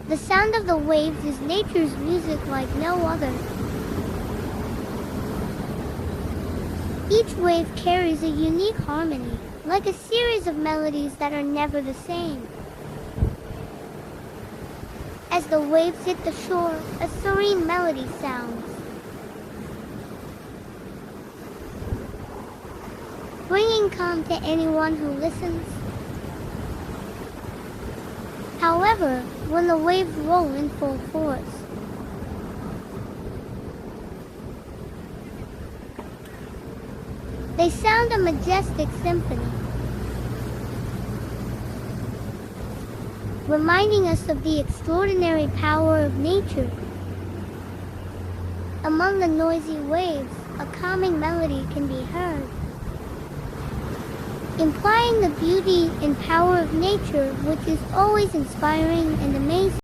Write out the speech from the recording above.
The sound of the waves is nature's music like no other. Each wave carries a unique harmony, like a series of melodies that are never the same. As the waves hit the shore, a serene melody sounds, bringing calm to anyone who listens. However, when the waves roll in full force, they sound a majestic symphony, reminding us of the extraordinary power of nature. Among the noisy waves, a calming melody can be heard, implying the beauty and power of nature, which is always inspiring and amazing.